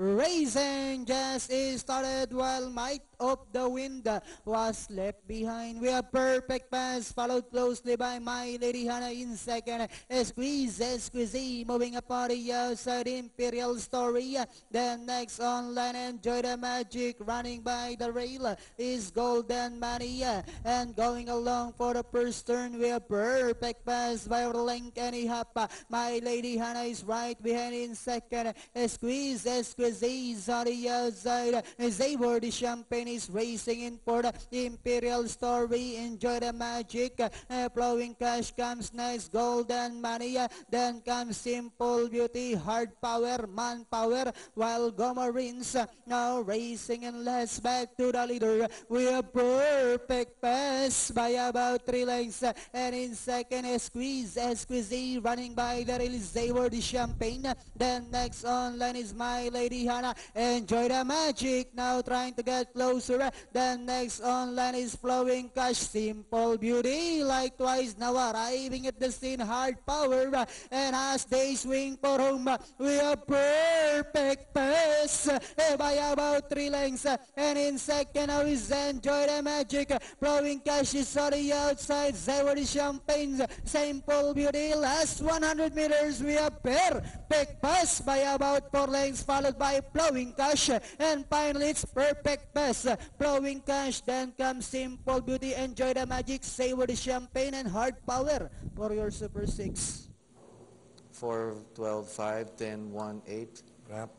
Racing just started while Might of the Wind was left behind. We have Perfect Pass followed closely by My Lady Hannah in second. Squeeze moving up on the outside. Imperial Story. Then next online, Enjoy the Magic running by the rail is Golden Mania. And going along for the first turn, we have Perfect Pass by Link and Ihapa. My Lady Hannah is right behind in second. Squeeze on the outside. Zabor the Champagne is racing in for the Imperial Story. Enjoy the Magic. Flowing Cash comes next. Golden Mania. Then comes Simple Beauty. Hard Power. Manpower. While Gomarins now racing in last back to the leader. We have Perfect Pass by about 3 lengths. And in second, Squeeze running by the rail. Zabor the Champagne. Then next online is My Lady Hannah. Enjoy the Magic now trying to get closer. Then next online is Flowing Cash. Simple Beauty likewise now arriving at the scene. Hard Power. And as they swing for home, we have Perfect Pass by about 3 lengths. And in second now is Enjoy the Magic. Flowing Cash is on the outside. Zabor the Champagne. Simple Beauty. Last 100 meters we have Perfect Pass by about 4 lengths followed by Flowing Cash. And finally it's Perfect Pass. Flowing Cash. Then comes Simple Beauty. Enjoy the Magic. Zabor the Champagne and Hard Power for your Super 6. 4, 12, 5, 10, 1, 8. Wrap.